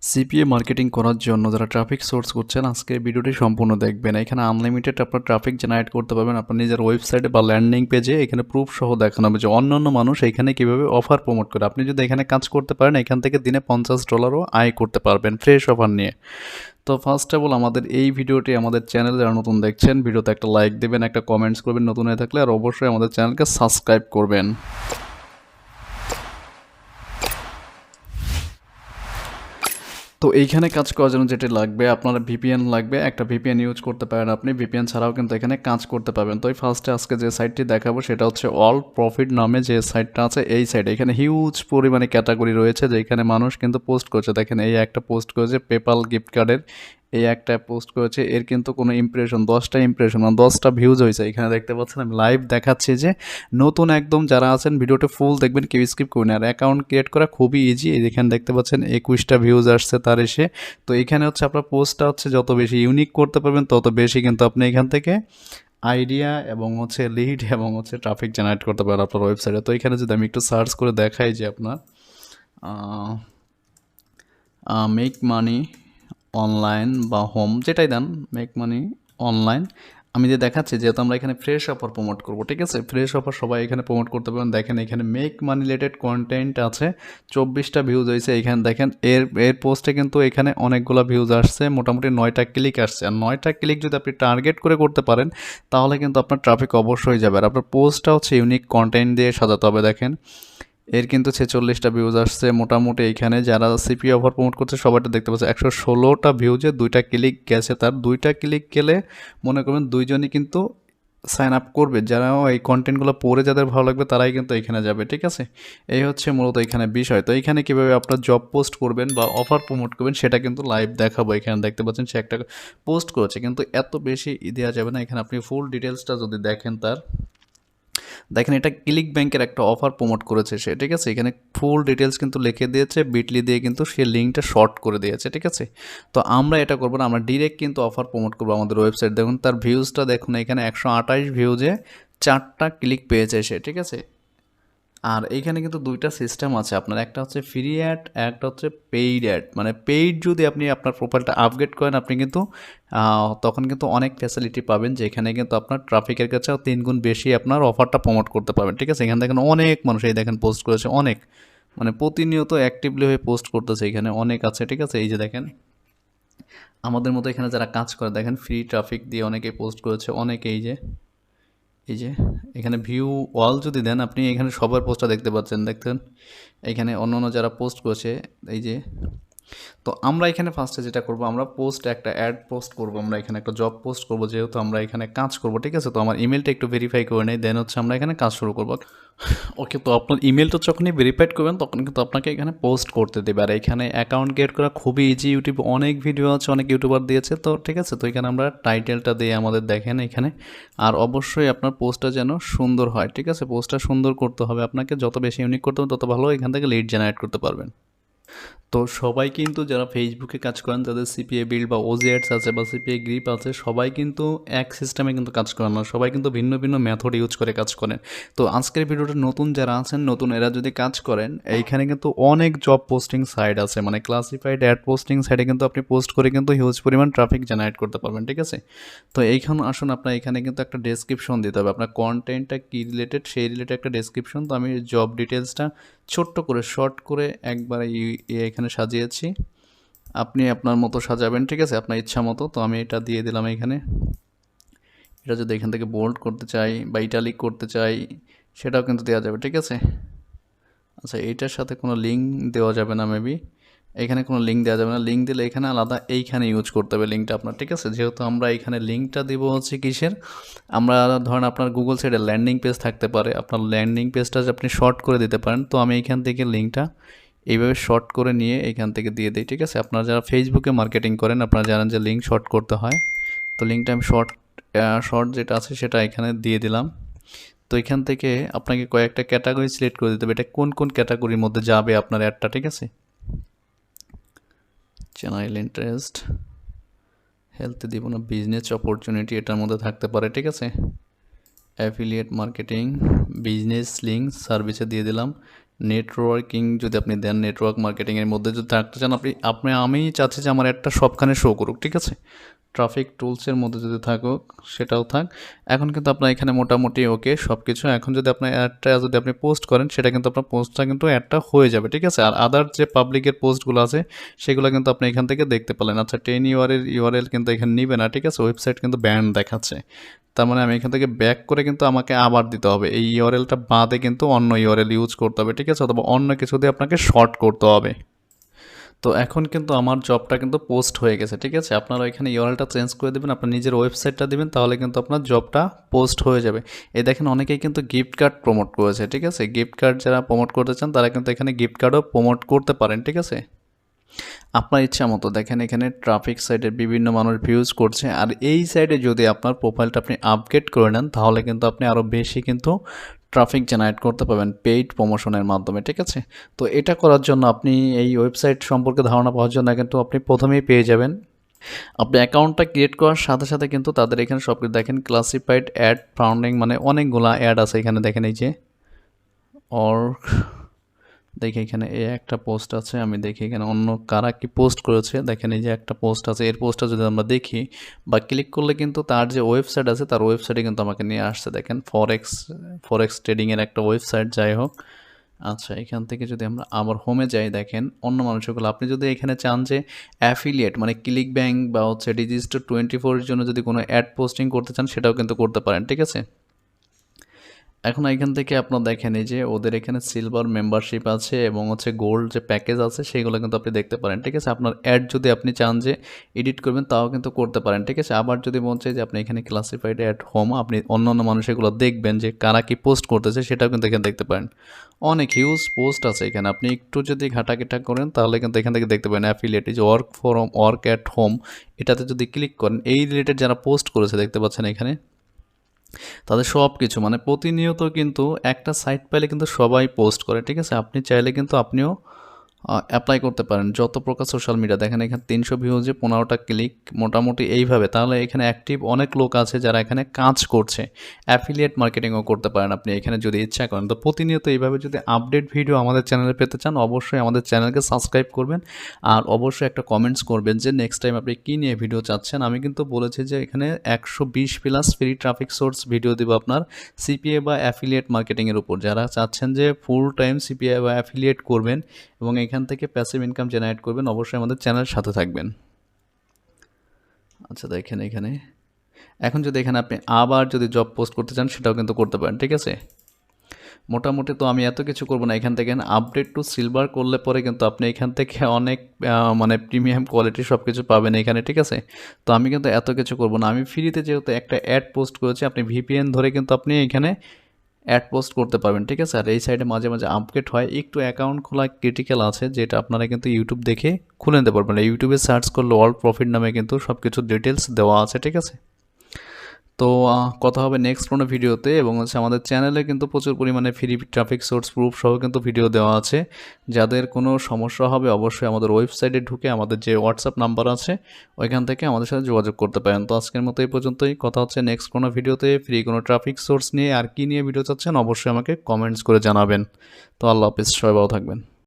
CPA marketing করার জন্য যারা ট্রাফিক সোর্স করছেন আজকে ভিডিওটি সম্পূর্ণ দেখবেন। এখানে আনলিমিটেড আপনার ট্রাফিক জেনারেট করতে পারবেন আপনার নিজের ওয়েবসাইটে বা ল্যান্ডিং পেজে। এখানে প্রুফ সহ দেখানো হবে যে অন্যান্য মানুষ এখানে কীভাবে অফার প্রমোট করে। আপনি যদি এখানে কাজ করতে পারেন এখান থেকে দিনে $50ও আয় করতে পারবেন ফ্রেশ অফার নিয়ে। তো ফার্স্ট অফ অল আমাদের এই ভিডিওটি আমাদের চ্যানেল যারা নতুন দেখছেন ভিডিওতে একটা লাইক দেবেন, একটা কমেন্টস করবেন নতুন হয়ে থাকলে, আর অবশ্যই আমাদের চ্যানেলকে সাবস্ক্রাইব করবেন। তো এইখানে কাজ করার জন্য যেটি লাগবে আপনার ভিপিএন লাগবে, একটা ভিপিএন ইউজ করতে পারেন আপনি। ভিপিএন ছাড়াও কিন্তু এখানে কাজ করতে পারবেন। তো ফার্স্টে আজকে যে সাইটটি দেখাবো সেটা হচ্ছে অল প্রফিট নামে যে সাইটটা আছে এই সাইটে। এখানে হিউজ পরিমাণে ক্যাটাগরি রয়েছে যেখানে মানুষ কিন্তু পোস্ট করছে। দেখেন এই একটা পোস্ট করেছে পেপাল গিফট কার্ডের, এই একটা পোস্ট করেছে, এর কিন্তু কোনো ইমপ্রেশন 10টা ইমপ্রেশন মানে 10টা ভিউজ হয়েছে। এখানে দেখতে পাচ্ছেন আমি লাইভ দেখাচ্ছি যে নতুন একদম যারা আছেন ভিডিওটা ফুল দেখবেন, কেউ স্কিপ করুন। আর অ্যাকাউন্ট ক্রিয়েট করা খুবই ইজি। এখানে দেখতে পাচ্ছেন 21টা ভিউজ আসছে তার এসে। তো এখানে হচ্ছে আপনার পোস্টটা হচ্ছে যত বেশি ইউনিক করতে পারবেন তত বেশি কিন্তু আপনি এখান থেকে আইডিয়া এবং হচ্ছে লিড এবং হচ্ছে ট্রাফিক জেনারেট করতে পারেন আপনার ওয়েবসাইটে। তো এখানে যদি আমি একটু সার্চ করে দেখাই যে আপনার মেক মানি অনলাইন বা হোম যেটাই দেন, মেক মানি অনলাইন আমি যে দেখাচ্ছি, যেহেতু আমরা এখানে ফ্রেশ অফার প্রমোট করবো, ঠিক আছে, ফ্রেশ অফার সবাই এখানে প্রমোট করতে পারেন। দেখেন এখানে মেক মানি রিলেটেড কন্টেন্ট আছে, 24টা ভিউজ হয়েছে। এখানে দেখেন এর পোস্টে কিন্তু এখানে অনেকগুলো ভিউজ আসছে, মোটামুটি 9টা ক্লিক আসছে। আর 9টা ক্লিক যদি আপনি টার্গেট করে করতে পারেন তাহলে কিন্তু আপনার ট্রাফিক অবশ্যই যাবে। আর আপনার পোস্টটা হচ্ছে ইউনিক কন্টেন্ট দিয়ে সাজাতে হবে। দেখেন এর কিন্তু 46টা ভিউজ আসছে মোটামুটি। এইখানে যারা সিপি অফার প্রমোট করছে সবাইটা দেখতে পাচ্ছে 116টা ভিউজে 2টা ক্লিক গেছে। তার 2টা ক্লিক গেলে মনে করবেন দুইজনই কিন্তু সাইন আপ করবে। যারা এই কন্টেন্টগুলো পড়ে যাদের ভালো লাগবে তারাই কিন্তু এখানে যাবে, ঠিক আছে। এই হচ্ছে মূলত এখানে বিষয়। তো এইখানে কীভাবে আপনার জব পোস্ট করবেন বা অফার প্রমোট করবেন সেটা কিন্তু লাইভ দেখাবো। এখানে দেখতে পাচ্ছেন সে একটা পোস্ট করেছে, কিন্তু এত বেশি দেওয়া যাবে না। এখানে আপনি ফুল ডিটেলসটা যদি দেখেন তার দেখেন এটা ক্লিক ব্যাংকের একটা অফার প্রমোট করেছে সে, ঠিক আছে। এখানে ফুল ডিটেলস কিন্তু লিখে দিয়েছে, বিটলি দিয়ে কিন্তু সে লিঙ্কটা শর্ট করে দিয়েছে, ঠিক আছে। তো আমরা এটা করবো না, আমরা ডিরেক্ট কিন্তু অফার প্রমোট করবো আমাদের ওয়েবসাইট। দেখুন তার ভিউজটা দেখুন, এখানে 128 ভিউজে 4টা ক্লিক পেয়েছে সে, ঠিক আছে। আর এইখানে কিন্তু দুইটা সিস্টেম আছে আপনার, একটা হচ্ছে ফ্রি অ্যাড, একটা হচ্ছে পেইড অ্যাড। মানে পেইড যদি আপনি আপনার প্রোফাইলটা আপগ্রেড করেন আপনি কিন্তু তখন কিন্তু অনেক ফ্যাসিলিটি পাবেন, যেখানে কিন্তু আপনার ট্রাফিকের কাছেও 3 গুণ বেশি আপনার অফারটা প্রমোট করতে পারবেন, ঠিক আছে। এখানে দেখেন অনেক মানুষ এই দেখেন পোস্ট করেছে, অনেক মানে প্রতিনিয়ত অ্যাক্টিভলি হয়ে পোস্ট করতেছে, এখানে অনেক আছে, ঠিক আছে। এই যে দেখেন আমাদের মতো এখানে যারা কাজ করে দেখেন ফ্রি ট্রাফিক দিয়ে অনেকেই পোস্ট করেছে, অনেকে এই যে এখানে ভিউ অল যদি দেন আপনি এখানে সবার পোস্টটা দেখতে পাচ্ছেন। দেখতেন এখানে অন্য যারা পোস্ট করেছে এই যে। তো আমরা এখানে ফার্স্টে যেটা করব, আমরা একটা অ্যাড পোস্ট করব, আমরা এখানে একটা জব পোস্ট করব, যেহেতু আমরা এখানে কাজ করব, ঠিক আছে। তো আমার ইমেলটা একটু ভেরিফাই করে নেই, দেন হচ্ছে আমরা এখানে কাজ শুরু করব। ওকে, তো আপনার ইমেলটা যখনই ভেরিফাইড করবেন তখন কিন্তু আপনাকে এখানে পোস্ট করতে দেবে। আর এখানে অ্যাকাউন্ট ক্রিয়েট করা খুবই ইজি, ইউটিউব অনেক ভিডিও আছে, অনেক ইউটিউবার দিয়েছে, তো ঠিক আছে। তো এখানে আমরা টাইটেলটা দিয়ে আমাদের দেখেন এখানে। আর অবশ্যই আপনার পোস্টটা যেন সুন্দর হয়, ঠিক আছে। পোস্টটা সুন্দর করতে হবে আপনাকে, যত বেশি ইউনিক করতে হবে তত ভালো, এখান থেকে লিড জেনারেট করতে পারবেন। তো সবাই কিন্তু যারা ফেসবুকে কাজ করেন যাদের সিপিএ বিল্ড বা ওজি অ্যাডস আছে বা সিপিএ গ্রিপ আছে সবাই কিন্তু এক সিস্টেমে কিন্তু কাজ করেন না, সবাই কিন্তু ভিন্ন ভিন্ন মেথড ইউজ করে কাজ করেন। তো আজকের ভিডিওটা নতুন যারা আছেন, নতুন এরা যদি কাজ করেন, এইখানে কিন্তু অনেক জব পোস্টিং সাইট আছে, মানে ক্লাসিফাইড অ্যাড পোস্টিং সাইটে কিন্তু আপনি পোস্ট করে কিন্তু হিউজ পরিমাণ ট্রাফিক জেনারেট করতে পারবেন, ঠিক আছে। তো এইখানে আসুন আপনার এখানে কিন্তু একটা ডেসক্রিপশন দিতে হবে, আপনার কন্টেন্টটা কী রিলেটেড সেই রিলেটেড একটা ডেসক্রিপশন। তো আমি জব ডিটেলসটা ছোট্ট করে শর্ট করে একবারে এখানে সাজিয়েছি, আপনি আপনার মতো সাজাবেন, ঠিক আছে, আপনার ইচ্ছা মতো। তো আমি এটা দিয়ে দিলাম এখানে। এটা যদি এখান থেকে বোল্ড করতে চাই বা ইটালিক করতে চাই সেটাও কিন্তু দেওয়া যাবে, ঠিক আছে। আচ্ছা এইটার সাথে কোনো লিঙ্ক দেওয়া যাবে না, মেবি এখানে কোনো লিঙ্ক দেওয়া যাবে না। লিঙ্ক দিলে এখানে আলাদা এইখানে ইউজ করতে হবে লিঙ্কটা আপনার, ঠিক আছে। যেহেতু আমরা এখানে লিঙ্কটা দিব হচ্ছে কিসের, আমরা ধরেন আপনার গুগল সাইটে ল্যান্ডিং পেজ থাকতে পারে, আপনার ল্যান্ডিং পেজটা আপনি শর্ট করে দিতে পারেন। তো আমি এখান থেকে লিঙ্কটা এইভাবে শর্ট করে নিয়ে এখান থেকে দিয়ে দিই, ঠিক আছে। আপনারা যারা ফেসবুকে মার্কেটিং করেন আপনারা জানেন যে লিঙ্ক শর্ট করতে হয়। তো লিঙ্কটা আমি শর্ট যেটা আছে সেটা এখানে দিয়ে দিলাম। তো এখান থেকে আপনাকে কয়েকটা ক্যাটাগরি সিলেক্ট করে দিতে হবে, এটা কোন কোন ক্যাটাগরির মধ্যে যাবে আপনার অ্যাডটা, ঠিক আছে। চ্যানেল ইন্টারেস্ট, হেলথে দিব না, বিজনেস অপরচুনিটি এটার মধ্যে থাকতে পারে, ঠিক আছে। অ্যাফিলিয়েট মার্কেটিং, বিজনেস লিঙ্ক সার্ভিসে দিয়ে দিলাম, নেটওয়ার্কিং যদি আপনি দেন, নেটওয়ার্ক মার্কেটিংয়ের মধ্যে যদি থাকতে চান আমি চাচ্ছি যে আমার একটা সবখানে শো করুক, ঠিক আছে। ট্রাফিক টুলসের মধ্যে যদি থাকুক সেটাও থাক। এখন কিন্তু আপনার এখানে মোটামুটি ওকে সব কিছু। এখন যদি আপনার অ্যাডটা যদি আপনি পোস্ট করেন সেটা কিন্তু আপনার পোস্টটা কিন্তু অ্যাডটা হয়ে যাবে, ঠিক আছে। আর আদার যে পাবলিকের পোস্টগুলো আছে সেগুলো কিন্তু আপনি এখান থেকে দেখতে পেলেন। আচ্ছা 10 ইউআরএল কিন্তু এখানে নিবে না, ঠিক আছে, ওয়েবসাইট কিন্তু ব্যান দেখাচ্ছে। তার মানে আমি এখান থেকে ব্যাক করে কিন্তু আমাকে আবার দিতে হবে, এই ইউআরএলটা বাদে কিন্তু অন্য ইউআরএল ইউজ করতে হবে, ঠিক আছে, অথবা অন্য কিছু দিয়ে আপনাকে শর্ট করতে হবে। তো এখন কিন্তু আমার জবটা কিন্তু পোস্ট হয়ে গেছে, ঠিক আছে। আপনারা এখানে ইউআরএলটা চেঞ্জ করে দেবেন, আপনার নিজের ওয়েবসাইটটা দিবেন, তাহলে কিন্তু আপনার জবটা পোস্ট হয়ে যাবে। এই দেখেন অনেকেই কিন্তু গিফট কার্ড প্রমোট করেছে, ঠিক আছে। গিফট কার্ড যারা প্রমোট করতে চান তারা কিন্তু এখানে গিফট কার্ডও প্রমোট করতে পারেন, ঠিক আছে। আপনার ইচ্ছা মতো দেখেন এখানে ট্রাফিক সাইটে বিভিন্ন মানুষ ভিউজ করছে। আর এই সাইডে যদি আপনার প্রোফাইলটা আপনি আপডেট করে নেন তাহলে কিন্তু আপনি আরও বেশি কিন্তু ট্রাফিক জেনারেট করতে পারবেন পেইড প্রমোশনের মাধ্যমে, ঠিক আছে। তো এটা করার জন্য আপনি এই ওয়েবসাইট সম্পর্কে ধারণা পাওয়ার জন্য কিন্তু আপনি প্রথমেই পেয়ে যাবেন, আপনি অ্যাকাউন্টটা ক্রিয়েট করার সাথে সাথে কিন্তু তাদের এখানে সব কিছু দেখেন ক্লাসিফাইড অ্যাড ফাউন্ডিং, মানে অনেকগুলা অ্যাড আছে এখানে দেখেন। এই যে অর্গ দেখি এখানে এই একটা পোস্ট আছে, আমি দেখি এখানে অন্য কারা কি পোস্ট করেছে। দেখেন এই যে একটা পোস্ট আছে, এর পোস্টটা যদি আমরা দেখি বা ক্লিক করলে কিন্তু তার যে ওয়েবসাইট আছে তার ওয়েবসাইটে কিন্তু আমাকে নিয়ে আসছে। দেখেন ফরেক্স ট্রেডিংয়ের একটা ওয়েবসাইট, যাই হোক। আচ্ছা এখান থেকে যদি আমরা আবার হোমে যাই, দেখেন অন্য মানুষগুলো, আপনি যদি এখানে চান যে অ্যাফিলিয়েট মানে ক্লিক ব্যাংক বা হচ্ছে ডিজিস্টার 24-এর জন্য যদি কোনো অ্যাড পোস্টিং করতে চান সেটাও কিন্তু করতে পারেন, ঠিক আছে। এখন এখান থেকে আপনার দেখেন এই যে ওদের এখানে সিলভার মেম্বারশিপ আছে এবং হচ্ছে গোল্ড যে প্যাকেজ আছে সেগুলো কিন্তু আপনি দেখতে পারেন, ঠিক আছে। আপনার অ্যাড যদি আপনি চান যে এডিট করবেন তাও কিন্তু করতে পারেন, ঠিক আছে। আবার যদি বলছে যে আপনি এখানে ক্লাসিফাইড অ্যাড হোম, আপনি অন্যান্য মানুষ এগুলো দেখবেন যে কারা কি পোস্ট করতেছে সেটাও কিন্তু এখানে দেখতে পারেন। অনেক হিউজ পোস্ট আছে এখানে, আপনি একটু যদি ঘাটাঘাটা করেন তাহলে কিন্তু এখান থেকে দেখতে পারেন অ্যাফিলিয়েট, এই যে ওয়ার্ক অ্যাট হোম, এটাতে যদি ক্লিক করেন এই রিলেটেড যারা পোস্ট করেছে দেখতে পাচ্ছেন এখানে তাদের সব কিছু, মানে প্রতিনিয়ত কিন্তু একটা সাইট পাইলে কিন্তু সবাই পোস্ট করে, ঠিক আছে। আপনি চাইলে কিন্তু আপনিও অ্যাপ্লাই করতে পারেন যত প্রকার সোশ্যাল মিডিয়া। দেখেন এখানে 300 ভিউজে 15টা ক্লিক, মোটামুটি এইভাবে। তাহলে এখানে অ্যাক্টিভ অনেক লোক আছে যারা এখানে কাজ করছে। অ্যাফিলিয়েট মার্কেটিংও করতে পারেন আপনি এখানে যদি ইচ্ছা করেন। তো প্রতিনিয়ত এইভাবে যদি আপডেট ভিডিও আমাদের চ্যানেলে পেতে চান অবশ্যই আমাদের চ্যানেলকে সাবস্ক্রাইব করবেন আর অবশ্যই একটা কমেন্টস করবেন যে নেক্সট টাইম আপনি কী নিয়ে ভিডিও চাচ্ছেন। আমি কিন্তু বলেছি যে এখানে 120+ ফ্রি ট্রাফিক সোর্স ভিডিও দেবো আপনার সিপিএ বা অ্যাফিলিয়েট মার্কেটিংয়ের উপর। যারা চাচ্ছেন যে ফুল টাইম সিপিএ বা অ্যাফিলিয়েট করবেন এবং এখান থেকে প্যাসিভ ইনকাম জেনারেট করবেন, অবশ্যই আমাদের চ্যানেলের সাথে থাকবেন। আচ্ছা দেখেন এখানে এখন যদি এখানে আপনি আবার যদি জব পোস্ট করতে চান সেটাও কিন্তু করতে পারেন, ঠিক আছে। মোটামুটি তো আমি এত কিছু করবো না, এখান থেকে আপডেট টু সিলভার করলে পরে কিন্তু আপনি এখান থেকে অনেক মানে প্রিমিয়াম কোয়ালিটি সব কিছু পাবেন এখানে, ঠিক আছে। তো আমি কিন্তু এত কিছু করবো না, আমি ফ্রিতে যেহেতু একটা অ্যাড পোস্ট করেছি, আপনি ভিপিএন ধরে কিন্তু আপনি এখানে অ্যাড পোস্ট করতে পারবেন, ঠিক আছে। আর এই সাইডে মাঝে মাঝে আপডেট হয়, একটু অ্যাকাউন্ট খোলা ক্রিটিক্যাল আছে যেটা আপনারা কিন্তু ইউটিউব দেখে খুলে নিতে পারবেন। ইউটিউবে সার্চ করলে ওয়ার্ল্ড প্রফিট নামে কিন্তু সব কিছু ডিটেলস দেওয়া আছে, ঠিক আছে। তো কথা হবে নেক্সট কোনো ভিডিওতে, এবং হচ্ছে আমাদের চ্যানেলে কিন্তু প্রচুর পরিমাণে ফ্রি ট্রাফিক সোর্স প্রুফ সহ কিন্তু ভিডিও দেওয়া আছে। যাদের কোনো সমস্যা হবে অবশ্যই আমাদের ওয়েবসাইটে ঢুকে আমাদের যে হোয়াটসঅ্যাপ নাম্বার আছে ওইখান থেকে আমাদের সাথে যোগাযোগ করতে পারেন। তো আজকের মতো এই পর্যন্তই, কথা হচ্ছে নেক্সট কোনো ভিডিওতে ফ্রি কোনো ট্রাফিক সোর্স নিয়ে। আর কী নিয়ে ভিডিও চাচ্ছেন অবশ্যই আমাকে কমেন্টস করে জানাবেন। তো আল্লাহ হাফিজ, সবাই ভালো থাকবেন।